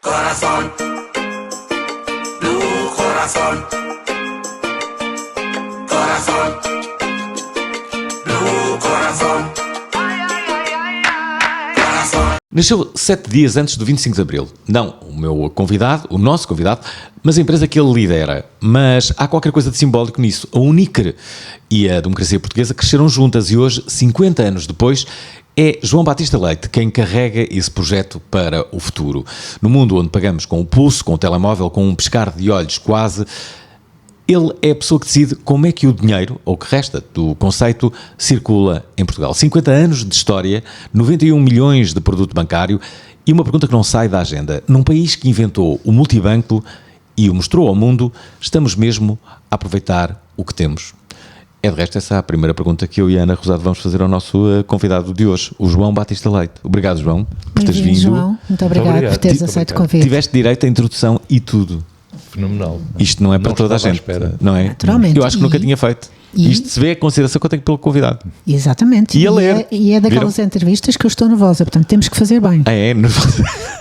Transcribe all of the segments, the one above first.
Corazón, Blue Corazón, Corazón, Blue Corazón, Corazón. Nasceu 7 dias antes do 25 de Abril. Não o meu convidado, o nosso convidado, mas a empresa que ele lidera. Mas há qualquer coisa de simbólico nisso. A Unicre e a democracia portuguesa cresceram juntas e hoje, 50 anos depois, é João Batista Leite quem carrega esse projeto para o futuro. No mundo onde pagamos com o pulso, com o telemóvel, com um piscar de olhos quase, ele é a pessoa que decide como é que o dinheiro, ou o que resta do conceito, circula em Portugal. 50 anos de história, 91 milhões de produto bancário e uma pergunta que não sai da agenda. Num país que inventou o multibanco e o mostrou ao mundo, estamos mesmo a aproveitar o que temos? É de resto essa a primeira pergunta que eu e a Ana Rosado vamos fazer ao nosso convidado de hoje, o João Batista Leite. Obrigado, João, por teres vindo. João, muito obrigado por teres aceito o convite. Tiveste direito à introdução e tudo. Fenomenal. Isto não é para toda a gente, não é? Naturalmente. Eu acho que nunca tinha feito. Isto se vê a consideração que eu tenho pelo convidado. Exatamente. E a ler. E é daquelas entrevistas que eu estou nervosa, portanto temos que fazer bem. Ah, é?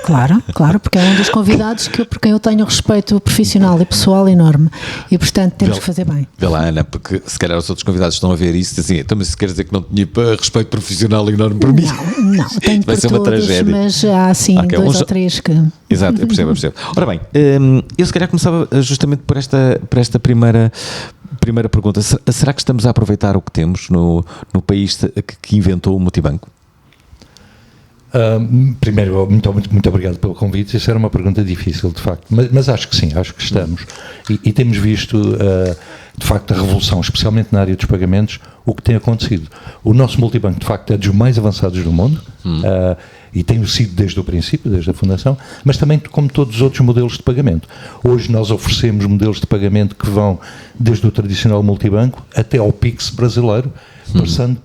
Claro, porque é um dos convidados por quem eu tenho respeito profissional e pessoal enorme e portanto temos que fazer bem. Vê lá, Ana, porque se calhar os outros convidados estão a ver isso e dizem assim, então mas se quer dizer que não tinha respeito profissional enorme para mim? Não, tenho vai por ser uma todos, tragédia. Mas há assim dois ou três que... Exato, eu percebo. Ora bem, eu se calhar começava justamente por esta primeira pergunta. Será que estamos a aproveitar o que temos no país que inventou o multibanco? Primeiro, muito obrigado pelo convite. Isso era uma pergunta difícil, de facto, mas acho que sim, acho que estamos. E temos visto, de facto, a revolução, especialmente na área dos pagamentos, o que tem acontecido. O nosso multibanco, de facto, é dos mais avançados do mundo, e tem sido desde o princípio, desde a fundação, mas também como todos os outros modelos de pagamento. Hoje nós oferecemos modelos de pagamento que vão desde o tradicional multibanco até ao Pix brasileiro,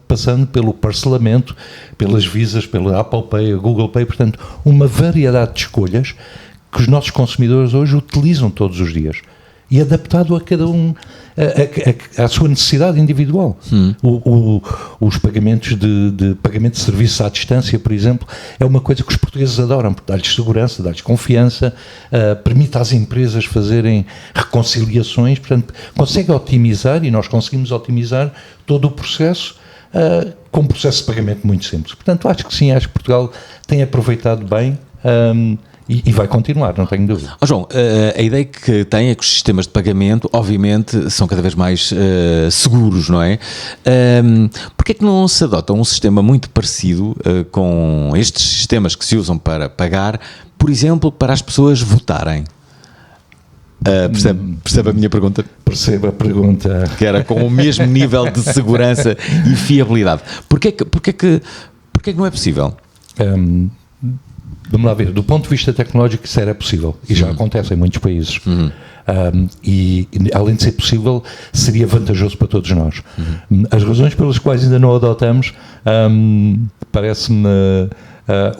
passando pelo parcelamento, pelas Visas, pela Apple Pay, a Google Pay, portanto, uma variedade de escolhas que os nossos consumidores hoje utilizam todos os dias e adaptado a cada um, à sua necessidade individual. Os pagamentos de pagamento de serviços à distância, por exemplo, é uma coisa que os portugueses adoram, porque dá-lhes segurança, dá-lhes confiança, permite às empresas fazerem reconciliações, portanto, consegue otimizar, e nós conseguimos otimizar todo o processo, com um processo de pagamento muito simples. Portanto, acho que sim, acho que Portugal tem aproveitado bem, e vai continuar, não tenho dúvida. João, a ideia que tem é que os sistemas de pagamento, obviamente, são cada vez mais seguros, não é? Porquê é que não se adota um sistema muito parecido com estes sistemas que se usam para pagar, por exemplo, para as pessoas votarem? Percebe a minha pergunta? Percebo a pergunta. Que era com o mesmo nível de segurança e fiabilidade. Porquê que não é possível? Vamos lá ver, do ponto de vista tecnológico isso era possível e já acontece em muitos países e além de ser possível seria vantajoso para todos nós. As razões pelas quais ainda não adotamos parece-me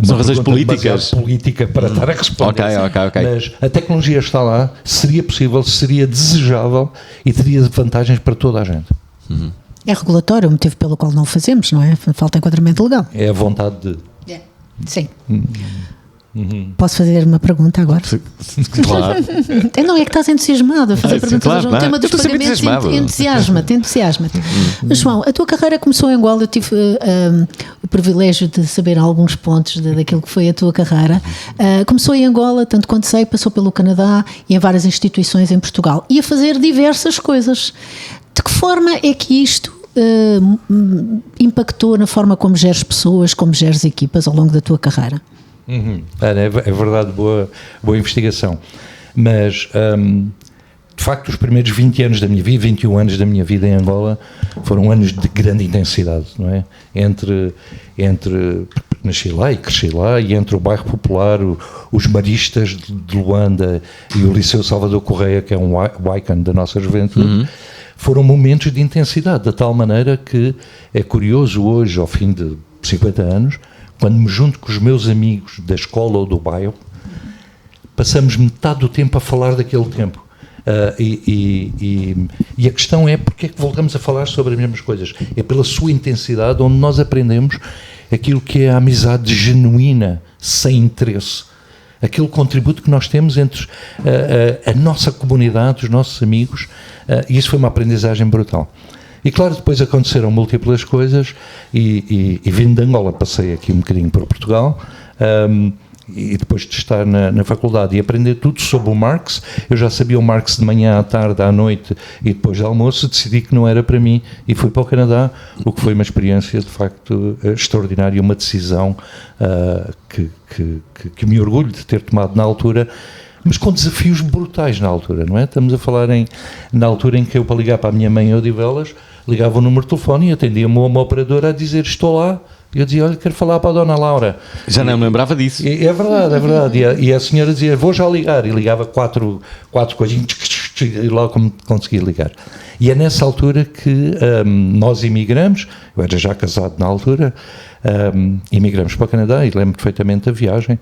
são razões políticas política para estar a responder. Ok. Mas a tecnologia está lá, seria possível, seria desejável e teria vantagens para toda a gente. É regulatório, o motivo pelo qual não o fazemos, não é? Falta enquadramento legal. É a vontade de... Sim. Posso fazer uma pergunta agora? Claro. Não, é que estás entusiasmado a fazer perguntas. Claro, o tema dos pagamentos entusiasma-te. João, a tua carreira começou em Angola. Eu tive o privilégio de saber alguns pontos daquilo que foi a tua carreira. Começou em Angola, tanto quanto sei, passou pelo Canadá e em várias instituições em Portugal e a fazer diversas coisas. De que forma é que isto impactou na forma como geres pessoas, como geres equipas ao longo da tua carreira? É verdade, boa investigação. Mas, de facto, os primeiros 20 anos da minha vida, 21 anos da minha vida em Angola, foram anos de grande intensidade, não é? Entre nasci lá e cresci lá, e entre o bairro popular, os maristas de Luanda e o Liceu Salvador Correia, que é um icon da nossa juventude, foram momentos de intensidade, de tal maneira que é curioso hoje, ao fim de 50 anos, quando me junto com os meus amigos da escola ou do bairro, passamos metade do tempo a falar daquele tempo. E a questão é porque é que voltamos a falar sobre as mesmas coisas. É pela sua intensidade, onde nós aprendemos aquilo que é a amizade genuína, sem interesse. aquele contributo que nós temos entre a nossa comunidade, os nossos amigos, e isso foi uma aprendizagem brutal. E claro, depois aconteceram múltiplas coisas e vindo de Angola passei aqui um bocadinho para Portugal, e depois de estar na faculdade e aprender tudo sobre o Marx, eu já sabia o Marx de manhã, à tarde, à noite e depois de almoço, decidi que não era para mim e fui para o Canadá, o que foi uma experiência de facto extraordinária, uma decisão que me orgulho de ter tomado na altura, mas com desafios brutais na altura, não é? Estamos a falar na altura em que eu, para ligar para a minha mãe em Odivelas, ligava o número de telefone e atendia-me uma operadora a dizer: estou lá. E eu dizia: olha, quero falar para a Dona Laura. Já não me lembrava disso. É verdade. E a senhora dizia: vou já ligar. E ligava quatro coisinhas e logo como conseguia ligar. E é nessa altura que nós imigramos, eu era já casado na altura, imigramos para o Canadá e lembro perfeitamente da viagem,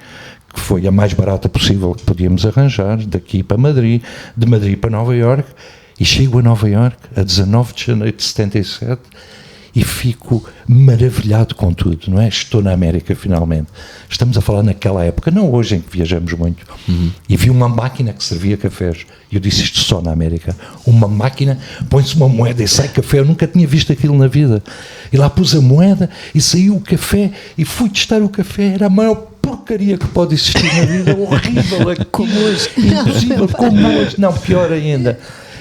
que foi a mais barata possível que podíamos arranjar, daqui para Madrid, de Madrid para Nova Iorque, e chego a Nova Iorque a 19 de janeiro de 77 e fico maravilhado com tudo, não é? Estou na América finalmente. Estamos a falar naquela época, não hoje em que viajamos muito. E vi uma máquina que servia cafés. E eu disse: isto só na América. Uma máquina, põe-se uma moeda e sai café. Eu nunca tinha visto aquilo na vida. E lá pus a moeda e saiu o café e fui testar o café. Era a maior porcaria que pode existir na vida. Horrível, como hoje. Impossível, como hoje. Não, pior ainda.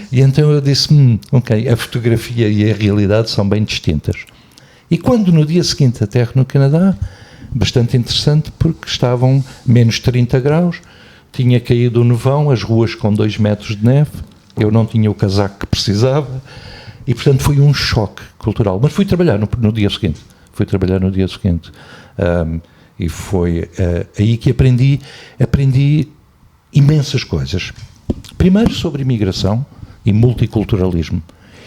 E então eu disse: ok, a fotografia e a realidade são bem distintas. E quando no dia seguinte aterro no Canadá, bastante interessante, porque estavam menos 30 graus, tinha caído o nevão, as ruas com 2 metros de neve, eu não tinha o casaco que precisava, e portanto foi um choque cultural. Mas fui trabalhar no dia seguinte, e foi aí que aprendi imensas coisas. Primeiro sobre imigração e multiculturalismo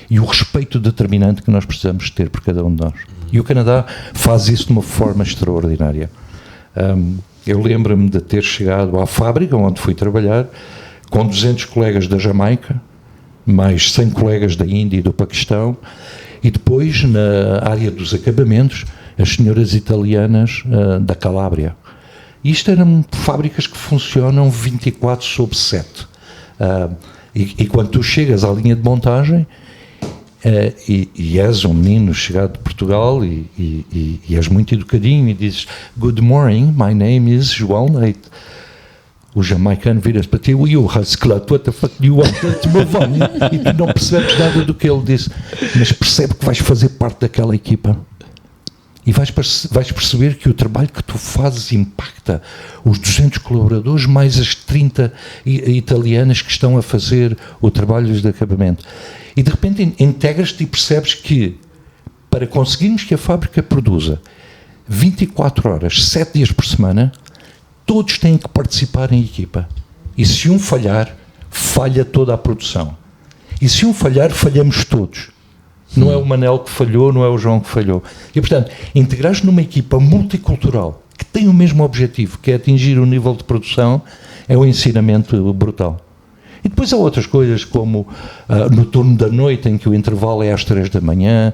e o respeito determinante que nós precisamos ter por cada um de nós. E o Canadá faz isso de uma forma extraordinária. Eu lembro-me de ter chegado à fábrica onde fui trabalhar com 200 colegas da Jamaica, mais 100 colegas da Índia e do Paquistão, e depois na área dos acabamentos as senhoras italianas da Calábria. Isto eram fábricas que funcionam 24/7. E quando tu chegas à linha de montagem e és um menino chegado de Portugal e és muito educadinho e dizes: good morning, my name is João Leite. O jamaicano vira-se para ti: you rascalado, what the fuck do you want? Let's move on. E tu não percebes nada do que ele disse, mas percebe que vais fazer parte daquela equipa. E vais perceber que o trabalho que tu fazes impacta os 200 colaboradores, mais as 30 italianas que estão a fazer o trabalho de acabamento. E de repente integras-te e percebes que, para conseguirmos que a fábrica produza 24 horas, 7 dias por semana, todos têm que participar em equipa. E se um falhar, falha toda a produção. E se um falhar, falhamos todos. Não é o Manel que falhou, não é o João que falhou. E, portanto, integrares numa equipa multicultural que tem o mesmo objetivo, que é atingir o nível de produção, é um ensinamento brutal. E depois há outras coisas, como no turno da noite, em que o intervalo é às 3 da manhã,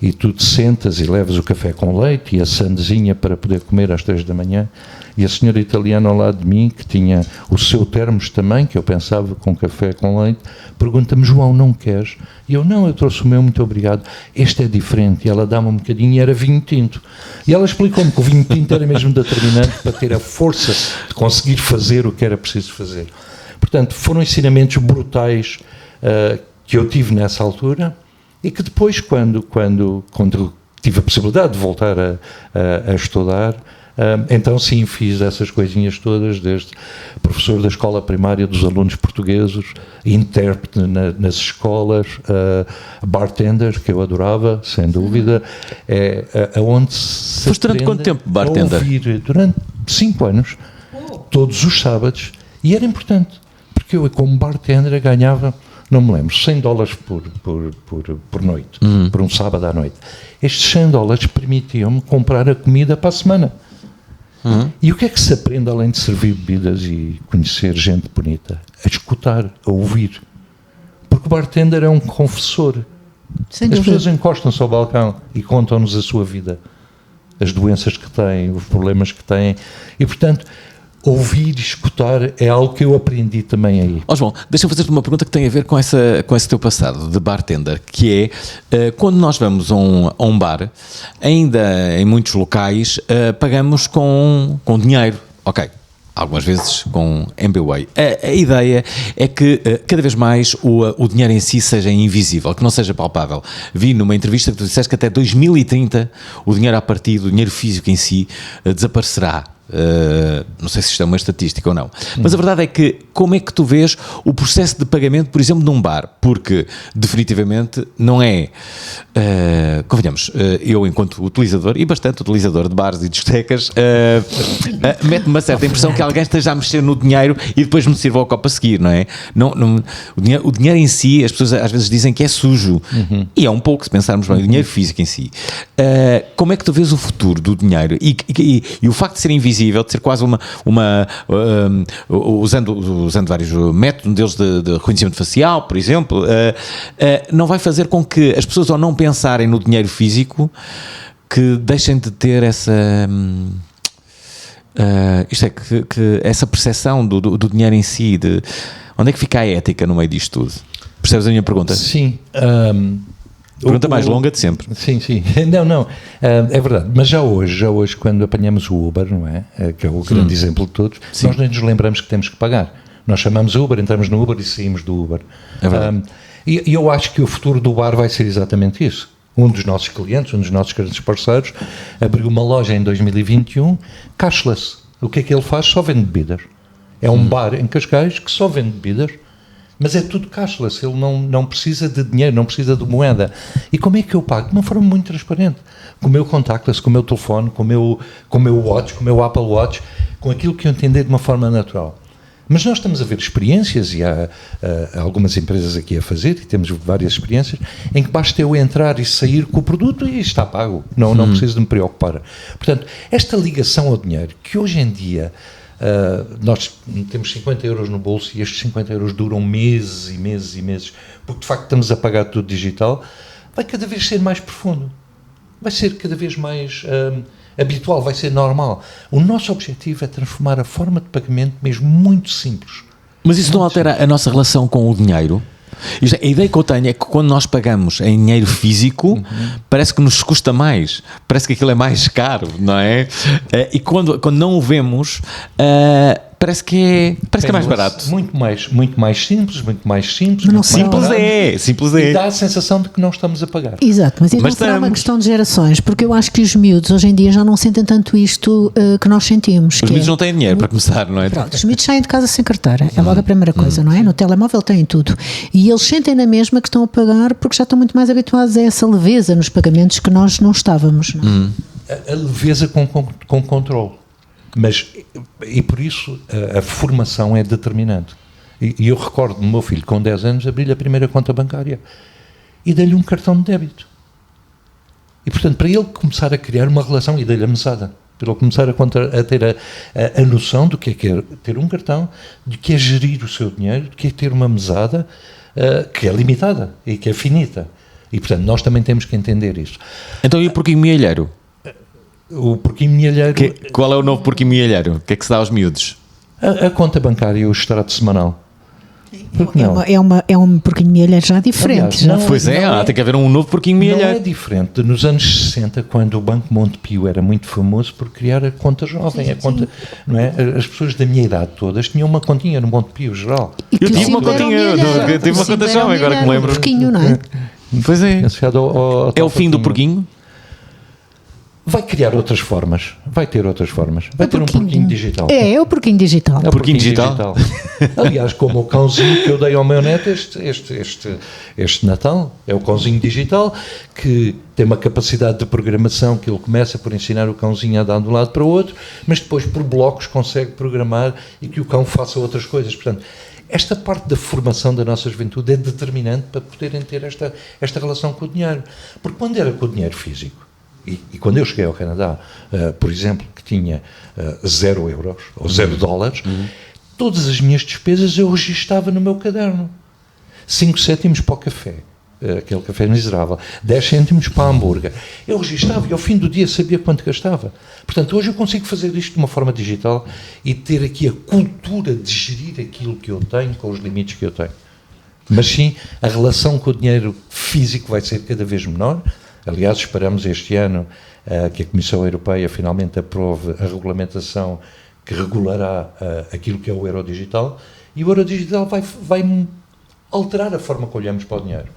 e tu te sentas e levas o café com leite e a sandezinha para poder comer às 3 da manhã, e a senhora italiana ao lado de mim, que tinha o seu termos também, que eu pensava com café com leite, pergunta-me: João, não queres? E eu: não, eu trouxe o meu, muito obrigado, este é diferente. E ela dá-me um bocadinho e era vinho tinto. E ela explicou-me que o vinho tinto era mesmo determinante para ter a força de conseguir fazer o que era preciso fazer. Portanto, foram ensinamentos brutais que eu tive nessa altura, e que depois, quando tive a possibilidade de voltar a estudar, então sim, fiz essas coisinhas todas, desde professor da escola primária dos alunos portugueses, intérprete nas escolas, bartender, que eu adorava, sem dúvida, aonde se Foste durante quanto tempo bartender? Ouvir, durante 5 anos, todos os sábados, e era importante, porque eu, como bartender, ganhava, não me lembro, $100 por noite, por um sábado à noite. Estes $100 permitiam-me comprar a comida para a semana. E o que é que se aprende além de servir bebidas e conhecer gente bonita? A escutar, a ouvir. Porque o bartender é um confessor. As pessoas encostam-se ao balcão e contam-nos a sua vida, as doenças que têm, os problemas que têm. E, portanto, ouvir e escutar é algo que eu aprendi também aí. João, deixa-me fazer-te uma pergunta que tem a ver com esse teu passado de bartender, que é, quando nós vamos a um bar, ainda em muitos locais, pagamos com dinheiro, ok, algumas vezes com MBWay. A ideia é que cada vez mais o dinheiro em si seja invisível, que não seja palpável. Vi numa entrevista que tu disseste que até 2030 o dinheiro à partida, o dinheiro físico em si, desaparecerá. Não sei se isto é uma estatística ou não, mas a verdade é que como é que tu vês o processo de pagamento, por exemplo, num bar? Porque definitivamente não é, convenhamos, eu enquanto utilizador, e bastante utilizador de bares e discotecas, mete-me uma certa impressão que alguém esteja a mexer no dinheiro e depois me sirva ao copo a seguir, não é? O dinheiro em si, as pessoas às vezes dizem que é sujo, e é um pouco, se pensarmos bem, o dinheiro físico em si. Como é que tu vês o futuro do dinheiro e o facto de ser invisível, de ser quase usando vários métodos, deles de reconhecimento facial, por exemplo, não vai fazer com que as pessoas, ao não pensarem no dinheiro físico, que deixem de ter essa essa percepção do dinheiro em si, de onde é que fica a ética no meio disto tudo? Percebes a minha pergunta? Sim. Pergunta mais longa de sempre. Sim. Não. É verdade. Mas já hoje, quando apanhamos o Uber, não é? Que é o grande exemplo de todos, nós nem nos lembramos que temos que pagar. Nós chamamos Uber, entramos no Uber e saímos do Uber. É verdade. E eu acho que o futuro do bar vai ser exatamente isso. Um dos nossos clientes, um dos nossos grandes parceiros, abriu uma loja em 2021, cashless. O que é que ele faz? Só vende bebidas. É um bar em Cascais que só vende bebidas. Mas é tudo cashless, ele não precisa de dinheiro, não precisa de moeda. E como é que eu pago? De uma forma muito transparente. Com o meu contactless, com o meu telefone, com o meu watch, com o meu Apple Watch, com aquilo que eu entender de uma forma natural. Mas nós estamos a ver experiências, e há algumas empresas aqui a fazer, e temos várias experiências, em que basta eu entrar e sair com o produto e está pago. Não preciso de me preocupar. Portanto, esta ligação ao dinheiro, que hoje em dia... nós temos 50 euros no bolso e estes 50 euros duram meses e meses e meses, porque de facto estamos a pagar tudo digital, vai cada vez ser mais profundo, vai ser cada vez mais habitual, vai ser normal. O nosso objetivo é transformar a forma de pagamento mesmo muito simples. Mas isso não altera a nossa relação com o dinheiro? A ideia que eu tenho é que quando nós pagamos em dinheiro físico, parece que nos custa mais, parece que aquilo é mais caro, não é? E quando não o vemos, parece que é mais barato. Muito mais simples, muito mais simples. Mas não Simples é. E dá a sensação de que não estamos a pagar. Exato, mas isso não será uma questão de gerações, porque eu acho que os miúdos hoje em dia já não sentem tanto isto que nós sentimos. Os miúdos não têm dinheiro para começar, não é? Pronto, os miúdos saem de casa sem carteira, é logo a primeira coisa, não é? No telemóvel têm tudo. E eles sentem na mesma que estão a pagar porque já estão muito mais habituados a essa leveza nos pagamentos que nós não estávamos. Não? A leveza com controle. E por isso a formação é determinante. E eu recordo do meu filho, com 10 anos, abrir-lhe a primeira conta bancária e dei-lhe um cartão de débito. E, portanto, para ele começar a criar uma relação, e dei-lhe a mesada, para ele começar a ter a noção do que é ter um cartão, de que é gerir o seu dinheiro, de que é ter uma mesada que é limitada e que é finita. E, portanto, nós também temos que entender isso. Então, e o porquinho mielheiro? O porquinho mielheiro... Qual é o novo porquinho mielheiro? O que é que se dá aos miúdos? A conta bancária e o extrato semanal. É um porquinho mielheiro já diferente. Aliás, tem que haver um novo porquinho mielheiro. Não é diferente. Nos anos 60, quando o Banco Montepio era muito famoso por criar a conta jovem, conta, não é? As pessoas da minha idade todas tinham uma continha no Montepio geral. Eu tive uma continha, tive uma conta jovem, agora que me lembro. Porquinho, não é? Pois é. É o fim do porquinho? Vai criar outras formas, vai ter outras formas, vai ter um porquinho digital. É o porquinho digital. É o porquinho digital. Aliás, como o cãozinho que eu dei ao meu neto este Natal, é o cãozinho digital que tem uma capacidade de programação que ele começa por ensinar o cãozinho a dar de um lado para o outro, mas depois por blocos consegue programar e que o cão faça outras coisas. Portanto, esta parte da formação da nossa juventude é determinante para poderem ter esta relação com o dinheiro. Porque quando era com o dinheiro físico, e quando eu cheguei ao Canadá, por exemplo, que tinha 0 euros ou 0 dólares, todas as minhas despesas eu registava no meu caderno. 5 cêntimos para o café, aquele café miserável, 10 cêntimos para hambúrguer. Eu registava e ao fim do dia sabia quanto gastava. Portanto, hoje eu consigo fazer isto de uma forma digital e ter aqui a cultura de gerir aquilo que eu tenho com os limites que eu tenho. Mas sim, a relação com o dinheiro físico vai ser cada vez menor. Aliás, esperamos este ano que a Comissão Europeia finalmente aprove a regulamentação que regulará aquilo que é o euro digital, e o euro digital vai alterar a forma que olhamos para o dinheiro.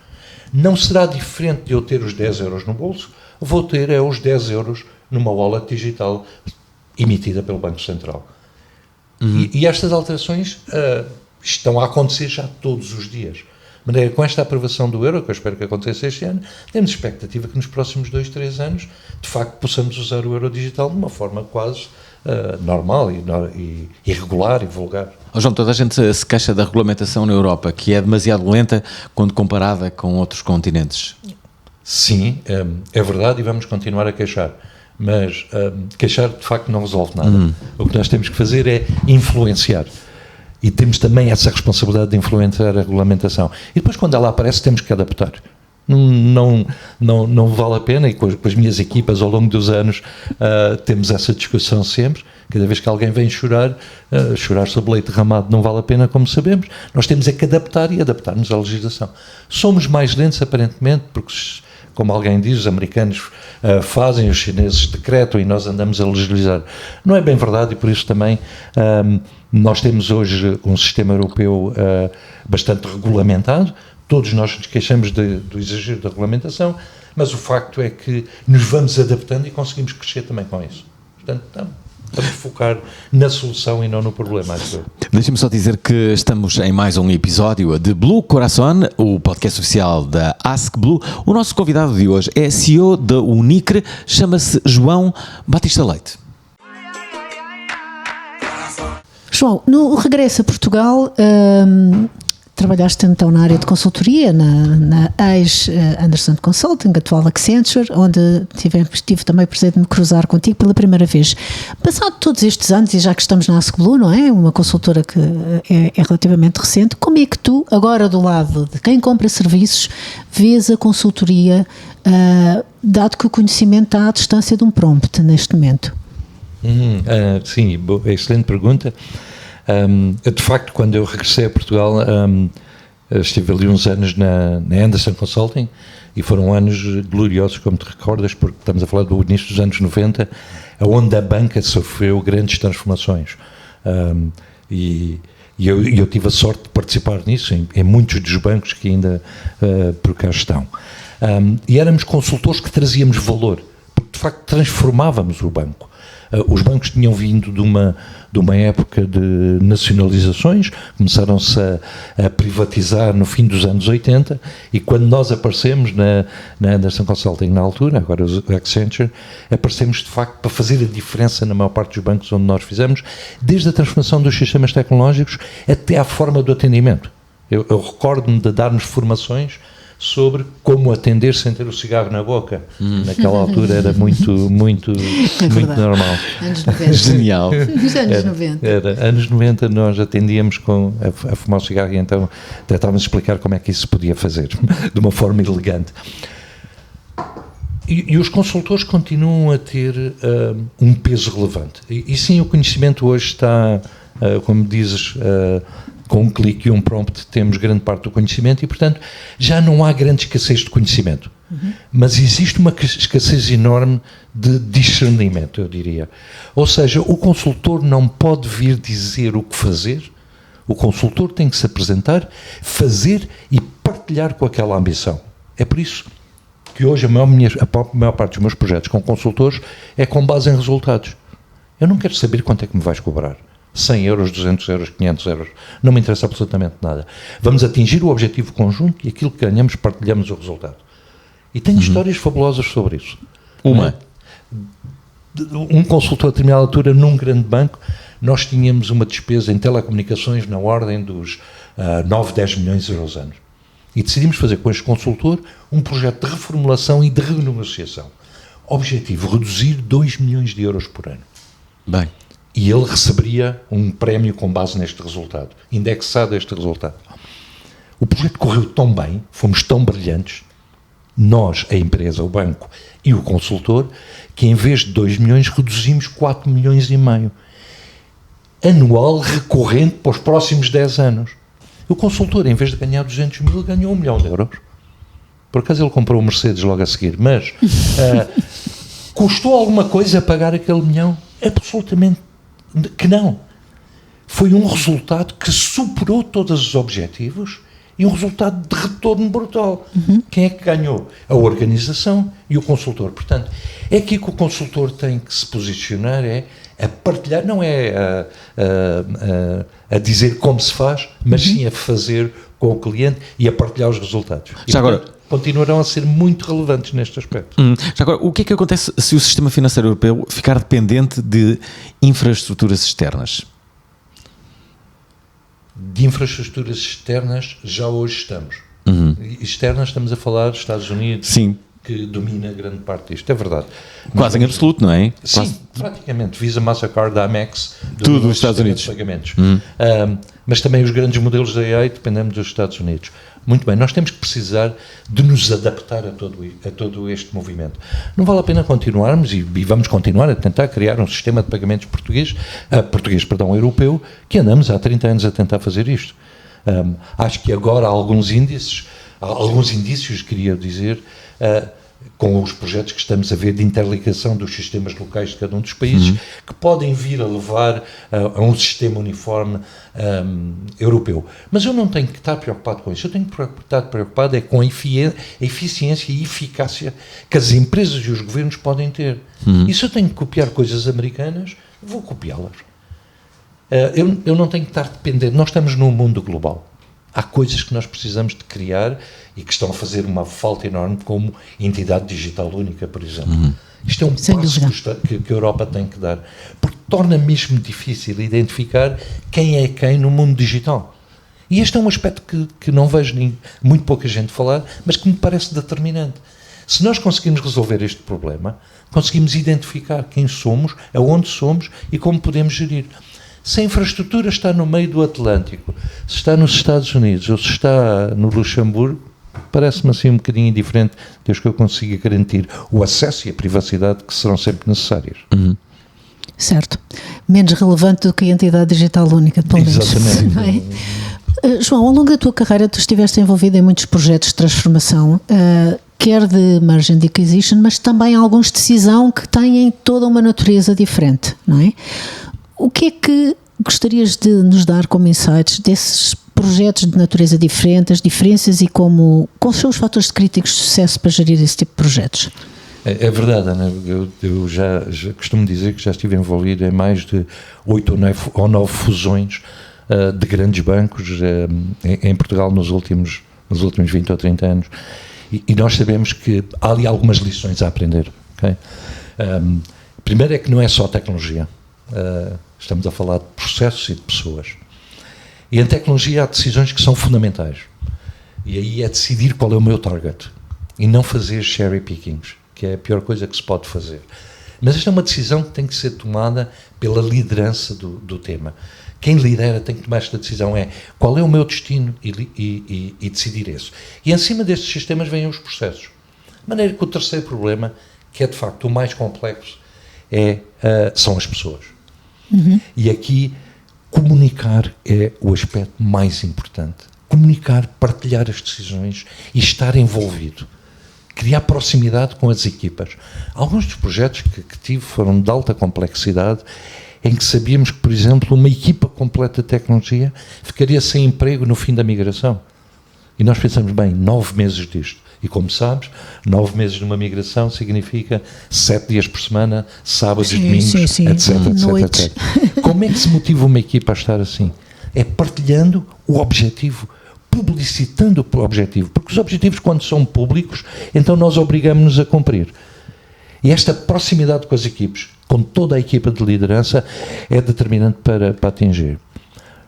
Não será diferente de eu ter os 10 euros no bolso, vou ter os 10 euros numa wallet digital emitida pelo Banco Central. E estas alterações estão a acontecer já todos os dias. De maneira, com esta aprovação do euro, que eu espero que aconteça este ano, temos expectativa que nos próximos 2, 3 anos, de facto, possamos usar o euro digital de uma forma quase normal e regular e vulgar. João, toda a gente se queixa da regulamentação na Europa, que é demasiado lenta quando comparada com outros continentes. Sim, é verdade, e vamos continuar a queixar. Mas queixar, de facto, não resolve nada. O que nós temos que fazer é influenciar. E temos também essa responsabilidade de influenciar a regulamentação. E depois, quando ela aparece, temos que adaptar. Não vale a pena, e com as minhas equipas ao longo dos anos temos essa discussão sempre. Cada vez que alguém vem chorar sobre leite derramado não vale a pena, como sabemos. Nós temos é que adaptar e adaptarmos à legislação. Somos mais lentos, aparentemente, porque, como alguém diz, os americanos fazem, os chineses decretam e nós andamos a legislar. Não é bem verdade, e por isso também nós temos hoje um sistema europeu bastante regulamentado. Todos nós nos queixamos do exagero da regulamentação, mas o facto é que nos vamos adaptando e conseguimos crescer também com isso. Portanto, vamos focar na solução e não no problema. Deixa-me só dizer que estamos em mais um episódio de Blue Corazon, o podcast oficial da Ask Blue. O nosso convidado de hoje é CEO da Unicre, chama-se João Batista Leite. João, no regresso a Portugal, trabalhaste então na área de consultoria, na ex-Anderson Consulting, atual Accenture, onde tive também o prazer de me cruzar contigo pela primeira vez. Passado todos estes anos, e já que estamos na Ask Blue, não é? Uma consultora que é relativamente recente, como é que tu, agora do lado de quem compra serviços, vês a consultoria, dado que o conhecimento está à distância de um prompt neste momento? Sim, excelente pergunta. De facto, quando eu regressei a Portugal, estive ali uns anos na Anderson Consulting, e foram anos gloriosos, como te recordas, porque estamos a falar do início dos anos 90, onde a banca sofreu grandes transformações. E eu tive a sorte de participar nisso, em muitos dos bancos que ainda por cá estão. E éramos consultores que trazíamos valor, porque de facto transformávamos o banco. Os bancos tinham vindo de uma época de nacionalizações, começaram-se a privatizar no fim dos anos 80, e quando nós aparecemos na Anderson Consulting na altura, agora o Accenture, aparecemos de facto para fazer a diferença na maior parte dos bancos onde nós fizemos, desde a transformação dos sistemas tecnológicos até à forma do atendimento. Eu recordo-me de darmos formações sobre como atender sem ter o cigarro na boca. Naquela altura era muito normal. Anos 90. Genial. Nos anos 90. Anos 90 nós atendíamos a fumar o cigarro, e então tentávamos explicar como é que isso se podia fazer de uma forma elegante. E os consultores continuam a ter um peso relevante. E sim, o conhecimento hoje está, como dizes, com um clique e um prompt temos grande parte do conhecimento, e portanto já não há grande escassez de conhecimento, mas existe uma escassez enorme de discernimento, eu diria. Ou seja, o consultor não pode vir dizer o que fazer, o consultor tem que se apresentar, fazer e partilhar com aquela ambição. É por isso que hoje a maior parte dos meus projetos com consultores é com base em resultados. Eu não quero saber quanto é que me vais cobrar. 100 euros, 200 euros, 500 euros, não me interessa absolutamente nada. Vamos atingir o objetivo conjunto e aquilo que ganhamos, partilhamos o resultado. E tenho histórias fabulosas sobre isso. Uma? Um consultor a determinada altura, num grande banco, nós tínhamos uma despesa em telecomunicações na ordem dos 9, 10 milhões de euros anos. E decidimos fazer com este consultor um projeto de reformulação e de renegociação. Objetivo, reduzir 2 milhões de euros por ano. Bem. E ele receberia um prémio com base neste resultado, indexado a este resultado. O projeto correu tão bem, fomos tão brilhantes, nós, a empresa, o banco e o consultor, que em vez de 2 milhões reduzimos 4 milhões e meio. Anual recorrente para os próximos 10 anos. O consultor, em vez de ganhar 200 mil, ganhou 1 milhão de euros. Por acaso ele comprou o Mercedes logo a seguir, mas custou alguma coisa pagar aquele 1 milhão? Absolutamente que não. Foi um resultado que superou todos os objetivos e um resultado de retorno brutal. Quem é que ganhou? A organização e o consultor. Portanto, é aqui que o consultor tem que se posicionar, é a partilhar, não é a dizer como se faz, mas sim a fazer com o cliente e a partilhar os resultados. E, já portanto, agora, continuarão a ser muito relevantes neste aspecto. Já agora, o que é que acontece se o sistema financeiro europeu ficar dependente de infraestruturas externas? De infraestruturas externas, já hoje estamos. Externas, estamos a falar dos Estados Unidos, Sim. que domina grande parte disto, é verdade. Quase em absoluto, não é? Sim, Quase. praticamente. Visa, Mastercard, Amex, Tudo os Estados Unidos. De pagamentos. Mas também os grandes modelos da AI dependemos dos Estados Unidos. Muito bem, nós temos que precisar de nos adaptar a todo este movimento. Não vale a pena continuarmos, e vamos continuar a tentar criar um sistema de pagamentos europeu, que andamos há 30 anos a tentar fazer isto. Acho que agora há alguns indícios, queria dizer, com os projetos que estamos a ver de interligação dos sistemas locais de cada um dos países, que podem vir a levar a um sistema uniforme europeu. Mas eu não tenho que estar preocupado com isso, eu tenho que estar preocupado com a eficiência e eficácia que as empresas e os governos podem ter. E se eu tenho que copiar coisas americanas, vou copiá-las. Eu não tenho que estar dependente, nós estamos num mundo global. Há coisas que nós precisamos de criar e que estão a fazer uma falta enorme, como entidade digital única, por exemplo. Isto é um passo que a Europa tem que dar, porque torna mesmo difícil identificar quem é quem no mundo digital. E este é um aspecto que não vejo muito pouca gente falar, mas que me parece determinante. Se nós conseguimos resolver este problema, conseguimos identificar quem somos, aonde somos e como podemos gerir. Se a infraestrutura está no meio do Atlântico, se está nos Estados Unidos ou se está no Luxemburgo, parece-me assim um bocadinho indiferente, desde que eu consiga garantir o acesso e a privacidade que serão sempre necessárias. Certo. Menos relevante do que a entidade digital única, pelo menos. Exatamente. Não é? João, ao longo da tua carreira tu estiveste envolvido em muitos projetos de transformação, quer de merger and acquisition, mas também alguns de decisão que têm toda uma natureza diferente, não é? O que é que gostarias de nos dar como insights desses projetos de natureza diferente, as diferenças e quais são os fatores críticos de sucesso para gerir esse tipo de projetos? É verdade, Ana. Eu já costumo dizer que já estive envolvido em mais de 8 ou 9 fusões de grandes bancos em Portugal nos últimos 20 ou 30 anos. E nós sabemos que há ali algumas lições a aprender. Okay? Primeiro é que não é só tecnologia. Estamos a falar de processos e de pessoas. E em tecnologia há decisões que são fundamentais. E aí é decidir qual é o meu target. E não fazer cherry pickings, que é a pior coisa que se pode fazer. Mas esta é uma decisão que tem que ser tomada pela liderança do tema. Quem lidera tem que tomar esta decisão, qual é o meu destino e decidir isso. E em cima destes sistemas vêm os processos. De maneira que o terceiro problema, que é de facto o mais complexo, são as pessoas. E aqui comunicar é o aspecto mais importante. Comunicar, partilhar as decisões e estar envolvido. Criar proximidade com as equipas. Alguns dos projetos que tive foram de alta complexidade, em que sabíamos que, por exemplo, uma equipa completa de tecnologia ficaria sem emprego no fim da migração. E nós pensamos, 9 meses disto. E como sabes, 9 meses numa migração significa 7 dias por semana, sábados, domingos, etc, etc. Como é que se motiva uma equipa a estar assim? É partilhando o objetivo, publicitando o objetivo, porque os objetivos, quando são públicos, então nós obrigamos-nos a cumprir. E esta proximidade com as equipes, com toda a equipa de liderança, é determinante para atingir.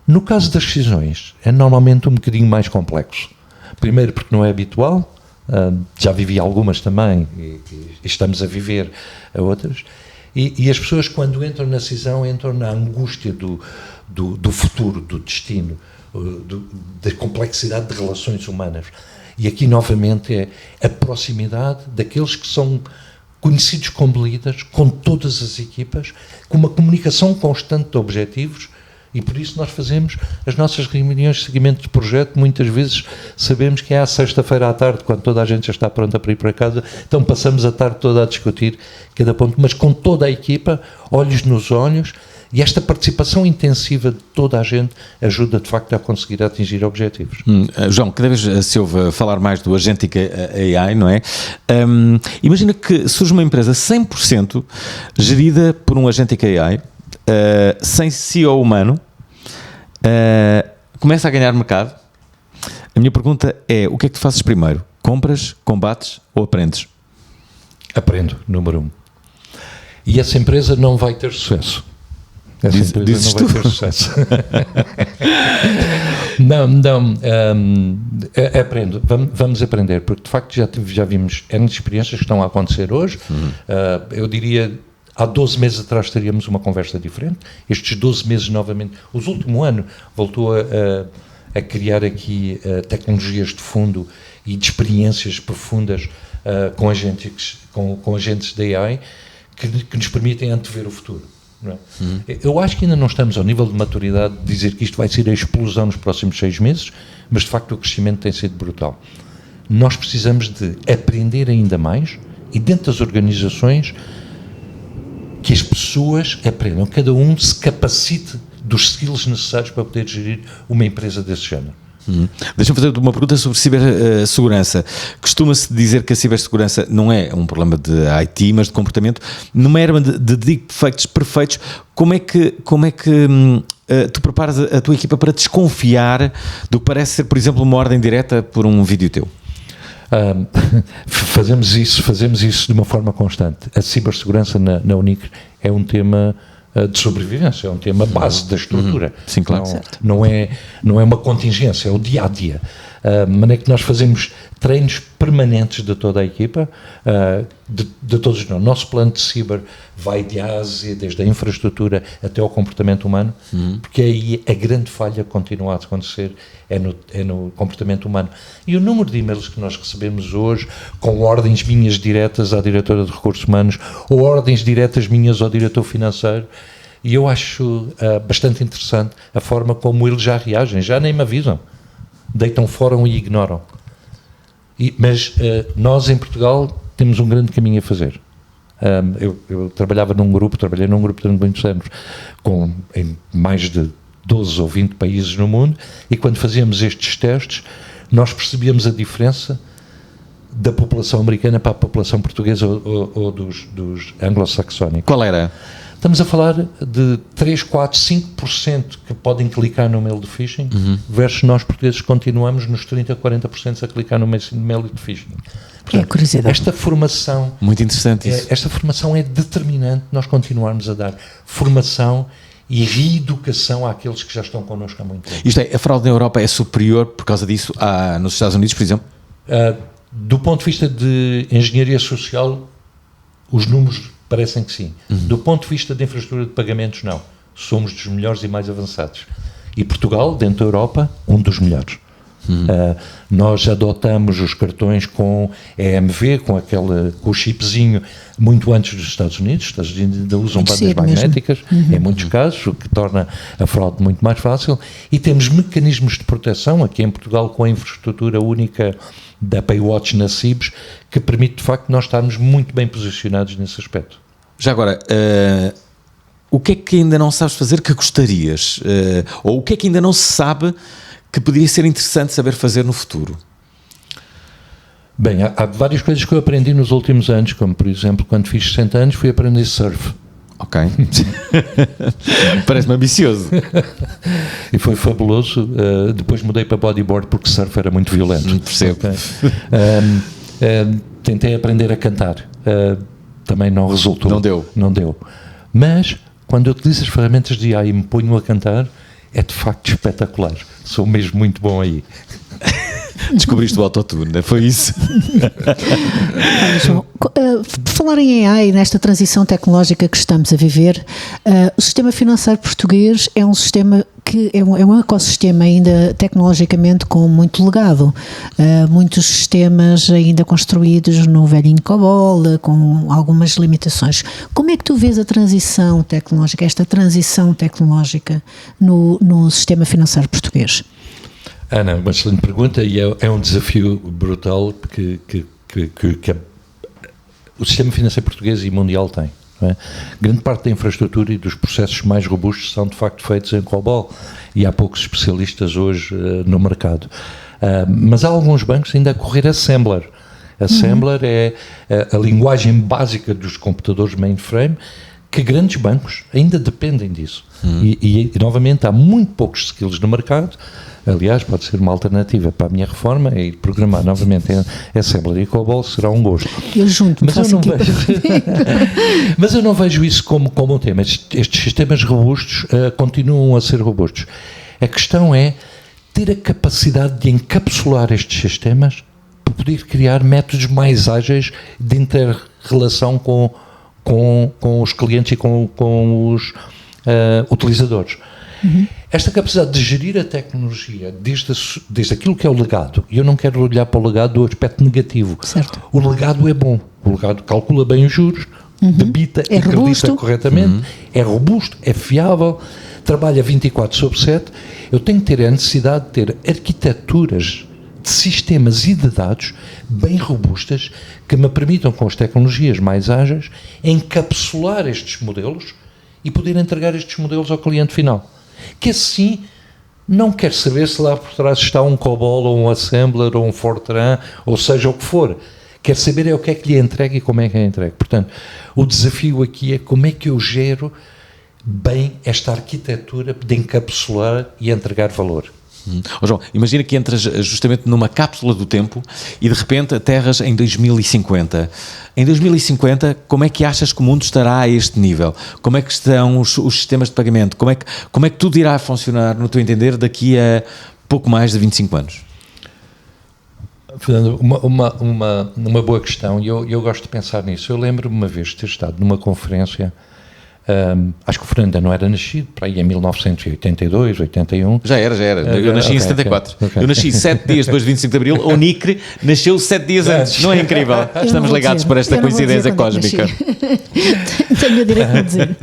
No caso das decisões, é normalmente um bocadinho mais complexo. Primeiro porque não é habitual, já vivi algumas também e estamos a viver a outras, e as pessoas, quando entram na decisão, entram na angústia do futuro, do destino, da complexidade de relações humanas. E aqui, novamente, é a proximidade daqueles que são conhecidos como líderes, com todas as equipas, com uma comunicação constante de objetivos, e por isso nós fazemos as nossas reuniões de seguimento de projeto. Muitas vezes sabemos que é à sexta-feira à tarde, quando toda a gente já está pronta para ir para casa, então passamos a tarde toda a discutir cada ponto, mas com toda a equipa, olhos nos olhos, e esta participação intensiva de toda a gente ajuda, de facto, a conseguir atingir objetivos. João, cada vez se ouve falar mais do Agentic AI, não é? Imagina que surge uma empresa 100% gerida por um Agentic AI, sem CEO humano, começa a ganhar mercado. A minha pergunta é, o que é que tu fazes primeiro? Compras, combates ou aprendes? Aprendo, número 1. E essa empresa não vai ter sucesso. Essa empresa não vai ter sucesso. Aprendo. Vamos aprender, porque de facto já vimos N experiências que estão a acontecer hoje. Eu diria, há 12 meses atrás teríamos uma conversa diferente. Estes 12 meses novamente, o último ano voltou a criar aqui tecnologias de fundo e de experiências profundas com agentes de AI que nos permitem antever o futuro. Não é? Eu acho que ainda não estamos ao nível de maturidade de dizer que isto vai ser a explosão nos próximos 6 meses, mas de facto o crescimento tem sido brutal. Nós precisamos de aprender ainda mais e dentro das organizações que as pessoas aprendam, cada um se capacite dos skills necessários para poder gerir uma empresa desse género. Deixa-me fazer uma pergunta sobre cibersegurança. Costuma-se dizer que a cibersegurança não é um problema de IT, mas de comportamento. Numa era de deepfakes perfeitos, como é que tu preparas a tua equipa para desconfiar do que parece ser, por exemplo, uma ordem direta por um vídeo teu? Fazemos isso de uma forma constante. A cibersegurança na UNIC é um tema de sobrevivência, é um tema base da estrutura. Sim, claro. Não é uma contingência, é o dia-a-dia. De maneira que nós fazemos treinos permanentes de toda a equipa, de todos nós. O nosso plano de ciber vai de Ásia, desde a infraestrutura até ao comportamento humano, porque aí a grande falha continua a acontecer é no comportamento humano. E o número de e-mails que nós recebemos hoje, com ordens minhas diretas à diretora de recursos humanos, ou ordens diretas minhas ao diretor financeiro, e eu acho bastante interessante a forma como eles já reagem, já nem me avisam, deitam fora e ignoram. Mas nós em Portugal temos um grande caminho a fazer. Eu trabalhei num grupo durante muitos anos, em mais de 12 ou 20 países no mundo, e quando fazíamos estes testes, nós percebíamos a diferença da população americana para a população portuguesa ou dos anglo-saxónicos. Qual era? Estamos a falar de 3, 4, 5% que podem clicar no mail de phishing, versus nós portugueses continuamos nos 30, 40% a clicar no mail de phishing. Portanto, curiosidade. Esta formação... Muito interessante isso. Esta formação é determinante nós continuarmos a dar formação e reeducação àqueles que já estão connosco há muito tempo. Isto é, a fraude na Europa é superior por causa disso nos Estados Unidos, por exemplo? Do ponto de vista de engenharia social, os números parecem que sim. Do ponto de vista de infraestrutura de pagamentos, não. Somos dos melhores e mais avançados. E Portugal, dentro da Europa, um dos melhores. Nós adotamos os cartões com EMV, com o chipzinho, muito antes dos Estados Unidos. Os Estados Unidos ainda usam bandas magnéticas, em muitos casos, o que torna a fraude muito mais fácil. E temos mecanismos de proteção, aqui em Portugal, com a infraestrutura única da Paywatch na CIBS, que permite, de facto, nós estarmos muito bem posicionados nesse aspecto. Já agora, o que é que ainda não sabes fazer que gostarias? Ou o que é que ainda não se sabe que poderia ser interessante saber fazer no futuro? Bem, há várias coisas que eu aprendi nos últimos anos, como, por exemplo, quando fiz 60 anos, fui aprender surf. Ok. Parece-me ambicioso. E foi fabuloso. Depois mudei para bodyboard porque surf era muito violento. Percebo. Okay. Tentei aprender a cantar. Também não resultou. Não deu. Mas, quando eu utilizo as ferramentas de AI e me ponho a cantar, é de facto espetacular. Sou mesmo muito bom aí. descobriste o autotune, foi isso? João, por falar em AI, nesta transição tecnológica que estamos a viver, o sistema financeiro português é um sistema que é um ecossistema ainda tecnologicamente com muito legado. Muitos sistemas ainda construídos no velhinho COBOL, com algumas limitações. Como é que tu vês a transição tecnológica, esta transição tecnológica no sistema financeiro português? Ana, uma excelente pergunta, e é um desafio brutal que o sistema financeiro português e mundial tem. Não é? Grande parte da infraestrutura e dos processos mais robustos são de facto feitos em COBOL, e há poucos especialistas hoje no mercado. Mas há alguns bancos ainda a correr Assembler. Assembler é a linguagem básica dos computadores mainframe, que grandes bancos ainda dependem disso. E novamente há muito poucos skills no mercado. Aliás, pode ser uma alternativa para a minha reforma, e programar novamente em Assembler e COBOL será um gosto. Eu junto, mas eu não vejo isso como um tema. Estes sistemas robustos continuam a ser robustos. A questão é ter a capacidade de encapsular estes sistemas para poder criar métodos mais ágeis de inter-relação com os clientes e com os utilizadores. Esta capacidade de gerir a tecnologia desde aquilo que é o legado, e eu não quero olhar para o legado do aspecto negativo. Certo. O legado é bom, o legado calcula bem os juros, debita e acredita corretamente, é robusto, é fiável, trabalha 24/7. Eu tenho que ter a necessidade de ter arquiteturas de sistemas e de dados bem robustas que me permitam, com as tecnologias mais ágeis, encapsular estes modelos e poder entregar estes modelos ao cliente final. Que assim não quer saber se lá por trás está um COBOL ou um Assembler ou um Fortran, ou seja o que for. Quer saber é o que é que lhe entrega e como é que é entregue. Portanto, o desafio aqui é como é que eu gero bem esta arquitetura de encapsular e entregar valor. João, imagina que entras justamente numa cápsula do tempo e de repente aterras em 2050. Em 2050, como é que achas que o mundo estará a este nível? Como é que estão os sistemas de pagamento? Como é que tudo irá funcionar, no teu entender, daqui a pouco mais de 25 anos? Fernando, uma boa questão, e eu gosto de pensar nisso. Eu lembro-me uma vez de ter estado numa conferência. Acho que o Fernando ainda não era nascido, para aí em 1982, 81. Já era. Eu nasci em 74. Okay. Eu nasci 7 dias depois de 25 de Abril. O Unicre nasceu 7 dias antes. Não é incrível? Estamos ligados por esta coincidência cósmica. Tenho o direito de dizer.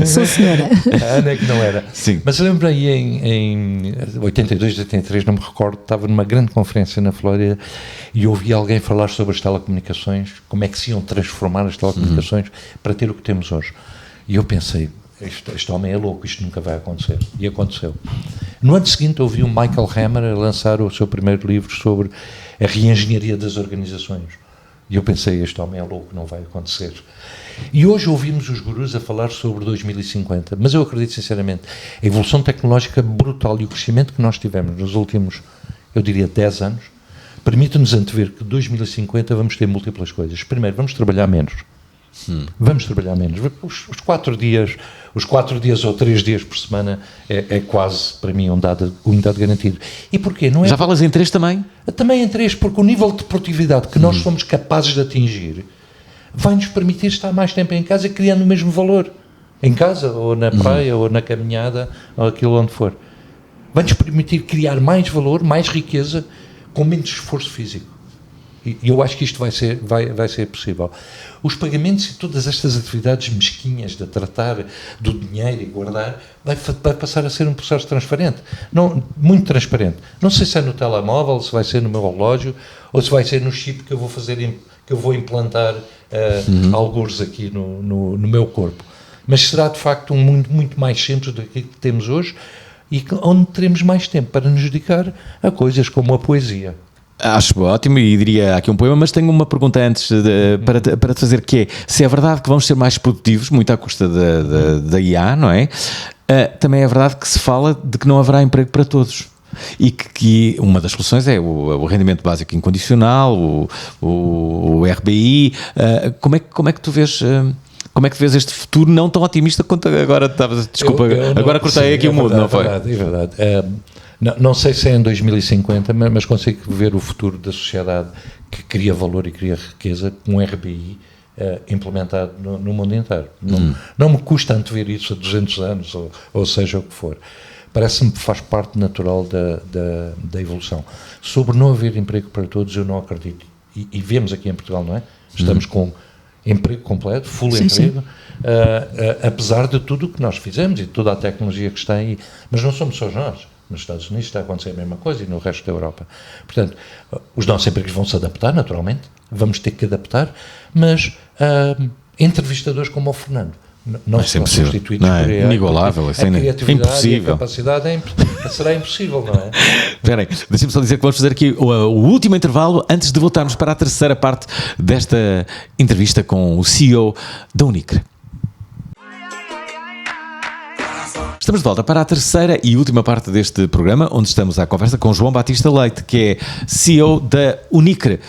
Sou senhora. A Ana é que não era. Sim. Mas eu lembro aí em 82, 83, não me recordo, estava numa grande conferência na Flórida e ouvi alguém falar sobre as telecomunicações, como é que se iam transformar as telecomunicações para ter o que temos hoje. E eu pensei, este homem é louco, isto nunca vai acontecer. E aconteceu. No ano seguinte ouvi o Michael Hammer a lançar o seu primeiro livro sobre a reengenharia das organizações. E eu pensei, este homem é louco, não vai acontecer. E hoje ouvimos os gurus a falar sobre 2050, mas eu acredito sinceramente, a evolução tecnológica brutal e o crescimento que nós tivemos nos últimos, eu diria, 10 anos, permite-nos antever que 2050 vamos ter múltiplas coisas. Primeiro, vamos trabalhar menos. Vamos trabalhar menos. Os 4 dias ou 3 dias por semana é quase, para mim, um dado garantido. E porquê? Não é? Já falas em 3 também? Também em 3, porque o nível de produtividade que nós somos capazes de atingir vai-nos permitir estar mais tempo em casa criando o mesmo valor. Em casa, ou na praia, ou na caminhada, ou aquilo onde for. Vai-nos permitir criar mais valor, mais riqueza, com menos esforço físico. E eu acho que isto vai ser possível. Os pagamentos e todas estas atividades mesquinhas de tratar do dinheiro e guardar vai passar a ser um processo transparente, muito transparente. Não sei se é no telemóvel, se vai ser no meu relógio ou se vai ser no chip que eu vou implantar algures aqui no meu corpo. Mas será de facto um mundo muito mais simples do que temos hoje e onde teremos mais tempo para nos dedicar a coisas como a poesia. Acho ótimo e diria aqui um poema, mas tenho uma pergunta antes para te fazer, que é, se é verdade que vamos ser mais produtivos, muito à custa da IA, não é? Também é verdade que se fala de que não haverá emprego para todos. E que uma das soluções é o rendimento básico incondicional, o RBI. Como é que tu vês... Como é que vês este futuro não tão otimista quanto agora estavas? Desculpa, agora cortei aqui o mudo, não foi? É verdade. Não sei se é em 2050, mas consigo ver o futuro da sociedade que cria valor e cria riqueza com um RBI implementado no mundo inteiro. Não me custa antever isso a 200 anos, ou seja o que for. Parece-me que faz parte natural da evolução. Sobre não haver emprego para todos, eu não acredito. E vemos aqui em Portugal, não é? Estamos com emprego completo, full emprego, apesar de tudo o que nós fizemos e de toda a tecnologia que está aí. Mas não somos só nós. Nos Estados Unidos está a acontecer a mesma coisa e no resto da Europa. Portanto, os nossos empregos vão se adaptar, naturalmente. Vamos ter que adaptar, mas entrevistadores como o Fernando não serão substituídos por AI. Inigualável, isso é impossível. A capacidade será impossível, não é? Espera aí, deixem-me só dizer que vamos fazer aqui o último intervalo antes de voltarmos para a terceira parte desta entrevista com o CEO da Unicre. Estamos de volta para a terceira e última parte deste programa, onde estamos à conversa com João Batista Leite, que é CEO da Unicre.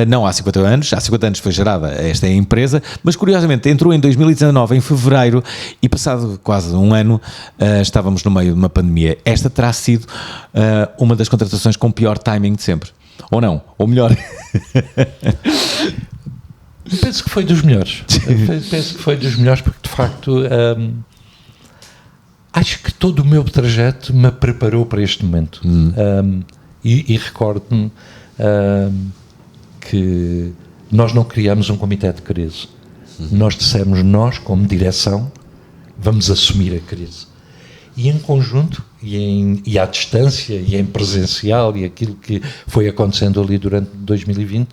Não há 50 anos, há 50 anos foi gerada esta empresa, mas curiosamente entrou em 2019, em fevereiro, e passado quase um ano estávamos no meio de uma pandemia. Esta terá sido uma das contratações com pior timing de sempre. Ou não? Ou melhor? Penso que foi dos melhores. Penso que foi dos melhores porque, de facto... acho que todo o meu trajeto me preparou para este momento. E recordo-me que nós não criámos um comitê de crise. Nós dissemos, nós, como direção, vamos assumir a crise. E em conjunto, e à distância, e em presencial, e aquilo que foi acontecendo ali durante 2020,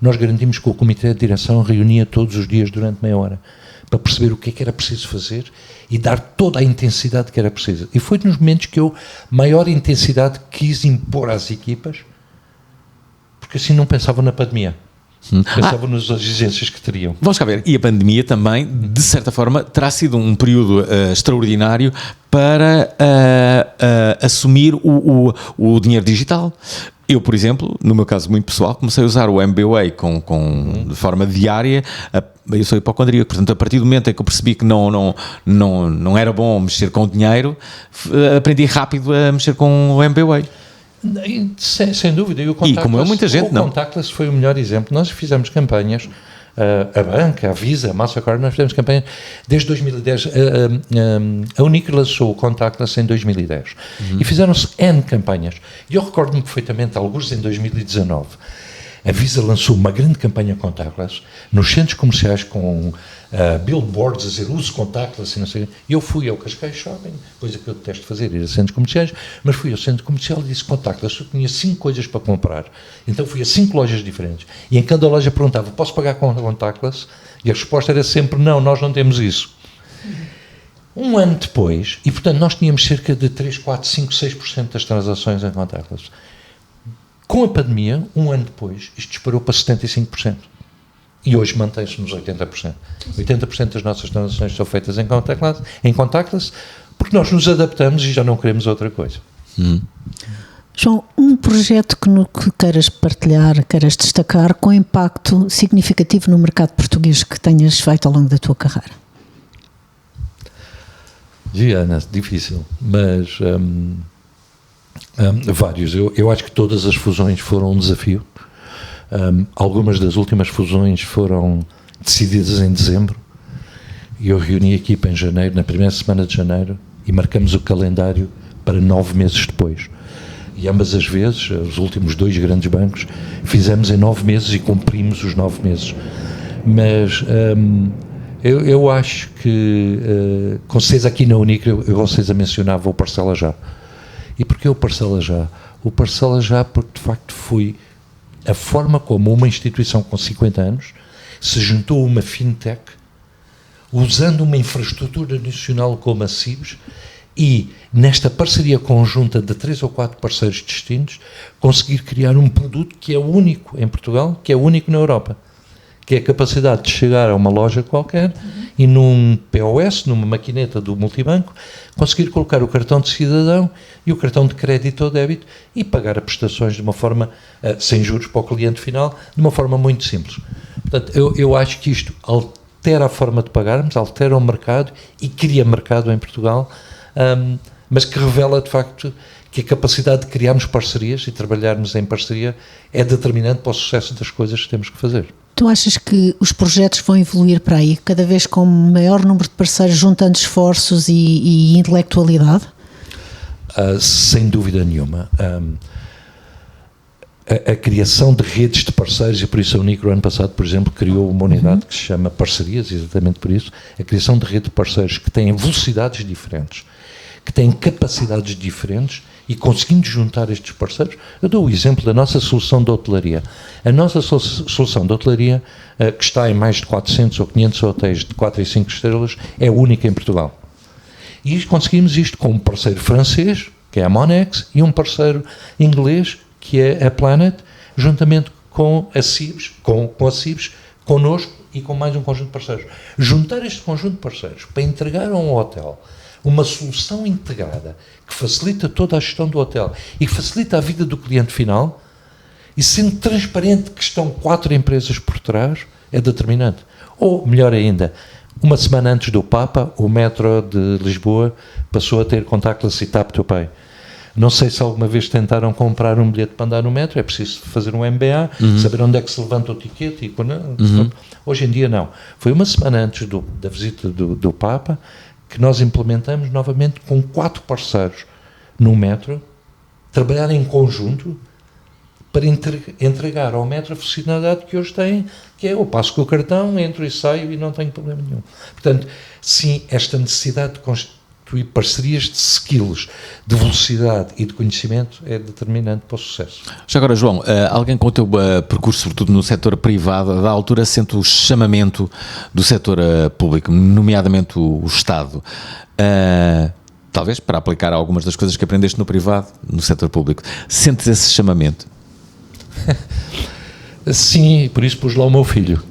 nós garantimos que o comitê de direção reunia todos os dias durante meia hora, para perceber o que é que era preciso fazer e dar toda a intensidade que era preciso. E foi nos momentos que eu, maior intensidade, quis impor às equipas, porque assim não pensavam na pandemia. Pensavam nas exigências que teriam. Vamos cá ver. E a pandemia também, de certa forma, terá sido um período extraordinário para assumir o dinheiro digital. Eu, por exemplo, no meu caso muito pessoal, comecei a usar o MBWay de forma diária. Eu sou hipocondríaco, portanto, a partir do momento em que eu percebi que não era bom mexer com o dinheiro, aprendi rápido a mexer com o MBWay. Sem dúvida. E como é muita gente, não? O Contactless foi o melhor exemplo. Nós fizemos campanhas, a banca, a Visa, a Mastercard, nós fizemos campanhas desde 2010. A Unicre lançou o Contactless em 2010 e fizeram-se N campanhas. E eu recordo-me perfeitamente, alguns em 2019, a Visa lançou uma grande campanha Contactless nos centros comerciais com billboards a dizer use Contactless e não sei o quê. E eu fui ao Cascais Shopping, coisa que eu detesto fazer, ir a centros comerciais, mas fui ao centro comercial e disse Contactless, eu tinha 5 coisas para comprar. Então fui a 5 lojas diferentes e em cada loja perguntava, posso pagar com Contactless? E a resposta era sempre não, nós não temos isso. Um ano depois, e portanto nós tínhamos cerca de 3, 4, 5, 6% das transações em Contactless. Com a pandemia, um ano depois, isto disparou para 75%. E hoje mantém-se nos 80%. 80% das nossas transações são feitas em contactless, porque nós nos adaptamos e já não queremos outra coisa. João, um projeto que queiras partilhar, queiras destacar, com impacto significativo no mercado português que tenhas feito ao longo da tua carreira? Giana, difícil, mas vários. Eu acho que todas as fusões foram um desafio. Algumas das últimas fusões foram decididas em dezembro e eu reuni a equipa em janeiro, na primeira semana de janeiro, e marcamos o calendário para 9 meses depois. E ambas as vezes, os últimos 2 grandes bancos, fizemos em 9 meses e cumprimos os 9 meses. Mas eu acho que, com certeza aqui na Unicre, vocês a mencionavam o Parcela Já. E porquê o Parcela Já? O Parcela Já porque, de facto, foi a forma como uma instituição com 50 anos se juntou a uma fintech, usando uma infraestrutura nacional como a CIBS, e, nesta parceria conjunta de 3 ou 4 parceiros distintos, conseguir criar um produto que é único em Portugal, que é único na Europa, que é a capacidade de chegar a uma loja qualquer e num POS, numa maquineta do multibanco, conseguir colocar o cartão de cidadão e o cartão de crédito ou débito e pagar as prestações de uma forma, sem juros para o cliente final, de uma forma muito simples. Portanto, eu acho que isto altera a forma de pagarmos, altera o mercado e cria mercado em Portugal, mas que revela de facto que a capacidade de criarmos parcerias e trabalharmos em parceria é determinante para o sucesso das coisas que temos que fazer. Tu achas que os projetos vão evoluir para aí, cada vez com maior número de parceiros, juntando esforços e intelectualidade? Sem dúvida nenhuma. A criação de redes de parceiros, e por isso a Unicro, ano passado, por exemplo, criou uma unidade que se chama Parcerias, exatamente por isso, a criação de rede de parceiros que têm velocidades diferentes, que têm capacidades diferentes, e conseguindo juntar estes parceiros. Eu dou o exemplo da nossa solução de hotelaria. A nossa solução de hotelaria, que está em mais de 400 ou 500 hotéis de 4 e 5 estrelas, é única em Portugal. E conseguimos isto com um parceiro francês, que é a Monex, e um parceiro inglês, que é a Planet, juntamente com a Cibes, connosco e com mais um conjunto de parceiros. Juntar este conjunto de parceiros para entregar a um hotel uma solução integrada que facilita toda a gestão do hotel e que facilita a vida do cliente final, e sendo transparente que estão 4 empresas por trás, é determinante. Ou, melhor ainda, uma semana antes do Papa, o metro de Lisboa passou a ter contactless e tap to pay. Não sei se alguma vez tentaram comprar um bilhete para andar no metro, é preciso fazer um MBA, saber onde é que se levanta o tiquete. Hoje em dia não. Foi uma semana antes da visita do Papa que nós implementamos novamente com 4 parceiros no metro, trabalhar em conjunto para entregar ao metro a funcionalidade que hoje tem, que é eu passo com o cartão, entro e saio e não tenho problema nenhum. Portanto, sim, esta necessidade de constituir parcerias de skills, de velocidade e de conhecimento é determinante para o sucesso. Já agora, João, alguém com o teu percurso, sobretudo no setor privado, da altura sente o chamamento do setor público, nomeadamente o Estado, talvez para aplicar algumas das coisas que aprendeste no privado, no setor público. Sentes esse chamamento? Sim, por isso pus lá o meu filho.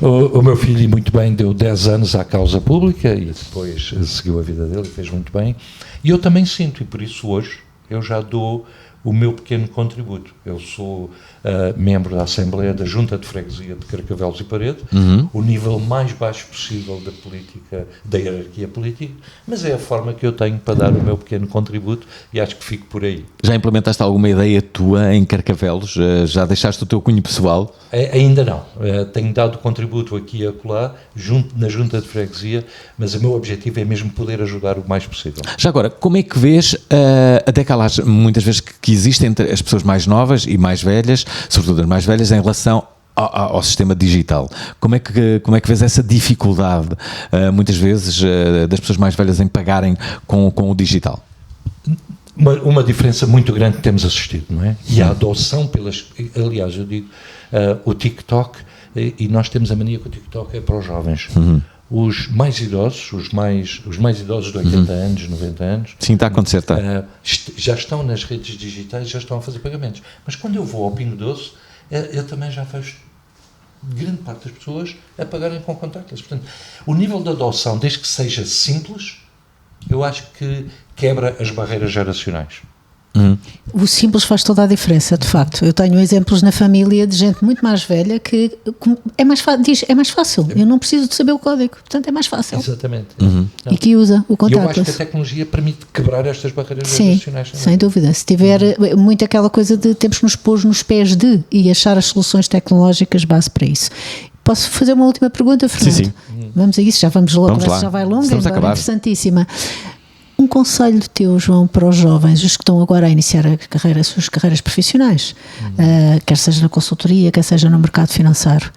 O meu filho, muito bem, deu 10 anos à causa pública e depois seguiu a vida dele e fez muito bem. E eu também sinto, e por isso hoje eu já dou o meu pequeno contributo. Eu sou membro da Assembleia da Junta de Freguesia de Carcavelos e Parede, o nível mais baixo possível da política, da hierarquia política, mas é a forma que eu tenho para dar o meu pequeno contributo e acho que fico por aí. Já implementaste alguma ideia tua em Carcavelos? Já deixaste o teu cunho pessoal? Ainda não. Tenho dado contributo aqui e acolá, na Junta de Freguesia, mas o meu objetivo é mesmo poder ajudar o mais possível. Já agora, como é que vês a decalagem, muitas vezes, que existe entre as pessoas mais novas e mais velhas, sobretudo as mais velhas, em relação ao sistema digital? Como é que vês essa dificuldade, muitas vezes, das pessoas mais velhas em pagarem com o digital? Uma diferença muito grande que temos assistido, não é? E a adoção aliás, eu digo, o TikTok, e nós temos a mania que o TikTok é para os jovens. Os mais idosos, os mais idosos de 80 anos, 90 anos... Sim, está a acontecer, já estão nas redes digitais, já estão a fazer pagamentos. Mas quando eu vou ao Pingo Doce, eu também já vejo grande parte das pessoas a pagarem com contactless. Portanto, o nível de adoção, desde que seja simples, eu acho que quebra as barreiras geracionais. O simples faz toda a diferença, de facto. Eu tenho exemplos na família de gente muito mais velha que diz, é mais fácil, eu não preciso de saber o código, portanto é mais fácil. Exatamente. E que usa o contactless. Eu acho que a tecnologia permite quebrar estas barreiras Sim, geracionais. sem dúvida. Se tiver muito aquela coisa de temos que nos pôr nos pés de e achar as soluções tecnológicas base para isso. Posso fazer uma última pergunta, Fernando? Sim. Vamos a isso, já vamos logo, Vamos lá. já vai longa, Estamos a acabar. Interessantíssima. Um conselho teu, João, para os jovens, os que estão agora a iniciar as suas carreiras profissionais, quer seja na consultoria, quer seja no mercado financeiro.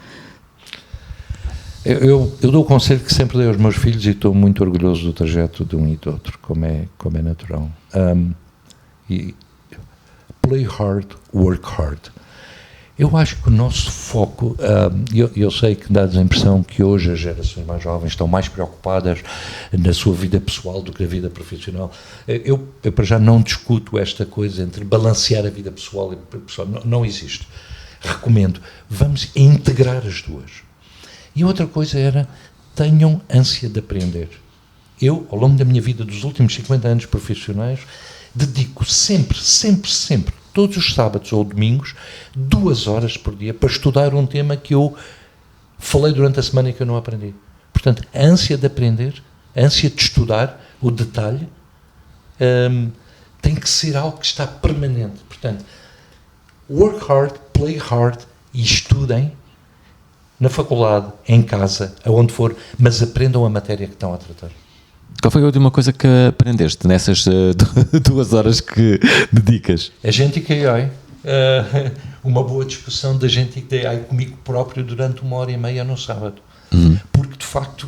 Eu dou o conselho que sempre dei aos meus filhos e estou muito orgulhoso do trajeto de um e do outro, como é natural. Play hard, work hard. Eu acho que o nosso foco, eu sei que dá a impressão que hoje as gerações mais jovens estão mais preocupadas na sua vida pessoal do que na vida profissional. Eu para já não discuto esta coisa entre balancear a vida pessoal e profissional, não existe. Recomendo, vamos integrar as duas. E outra coisa era, tenham ânsia de aprender. Eu, ao longo da minha vida, dos últimos 50 anos profissionais, dedico sempre, todos os sábados ou domingos, 2 horas por dia, para estudar um tema que eu falei durante a semana e que eu não aprendi. Portanto, a ânsia de aprender, a ânsia de estudar, o detalhe, tem que ser algo que está permanente. Portanto, work hard, play hard e estudem na faculdade, em casa, aonde for, mas aprendam a matéria que estão a tratar. Qual foi a última coisa que aprendeste nessas 2 horas que dedicas? Agentic AI. Uma boa discussão de Agentic AI comigo próprio durante 1h30 no sábado. Porque, de facto,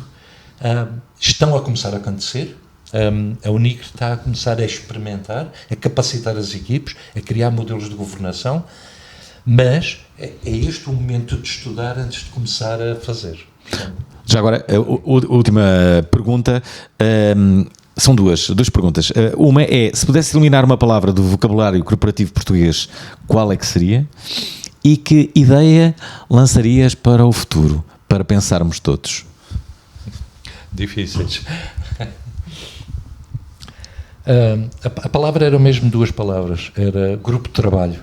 estão a começar a acontecer. A Unicre está a começar a experimentar, a capacitar as equipes, a criar modelos de governação, mas é este o momento de estudar antes de começar a fazer. Já agora, a última pergunta, são duas perguntas. Uma é, se pudesse eliminar uma palavra do vocabulário corporativo português, qual é que seria? E que ideia lançarias para o futuro, para pensarmos todos? Difíceis. A palavra era mesmo 2 palavras, era grupo de trabalho.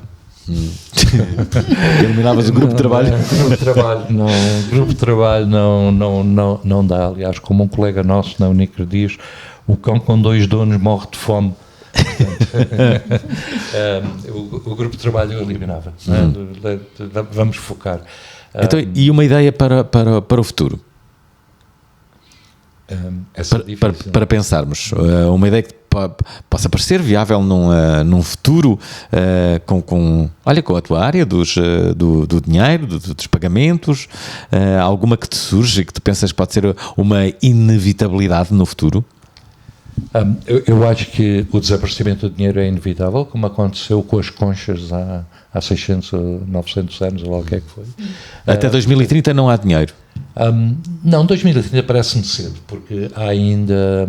Eliminavas o grupo de trabalho? Grupo de trabalho não dá. Aliás, como um colega nosso na Unicre diz, o cão com 2 donos morre de fome. O grupo de trabalho eu eliminava. Vamos focar. Então, e uma ideia para o futuro? Para pensarmos, uma ideia que possa parecer viável num futuro com a tua área do dinheiro, dos pagamentos, alguma que te surge e que tu pensas que pode ser uma inevitabilidade no futuro? Eu acho que o desaparecimento do dinheiro é inevitável, como aconteceu com as conchas há 600 ou 900 anos, ou lá o que é que foi. Até 2030 não há dinheiro? Não, 2030 parece-me cedo, porque há ainda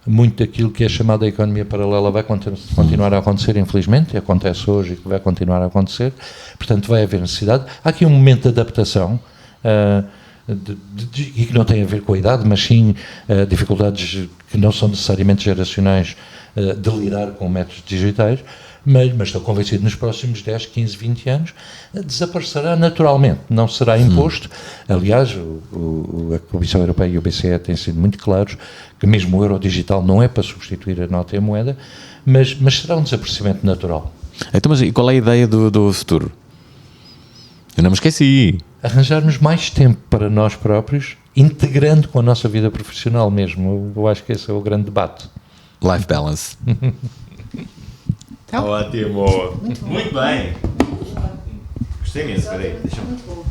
muito daquilo que é chamada economia paralela vai continuar a acontecer, infelizmente, acontece hoje e que vai continuar a acontecer, portanto vai haver necessidade. Há aqui um momento de adaptação, e que não tem a ver com a idade, mas sim dificuldades que não são necessariamente geracionais de lidar com métodos digitais, mas estou convencido que nos próximos 10, 15, 20 anos desaparecerá naturalmente, não será imposto. Aliás, a Comissão Europeia e o BCE têm sido muito claros que mesmo o euro digital não é para substituir a nota e a moeda, mas será um desaparecimento natural. Então, mas e qual é a ideia do futuro? Eu não me esqueci. Arranjarmos mais tempo para nós próprios, integrando com a nossa vida profissional mesmo. Eu acho que esse é o grande debate. Life balance. Ótimo. Muito bem. Gostei mesmo, peraí. Deixa eu...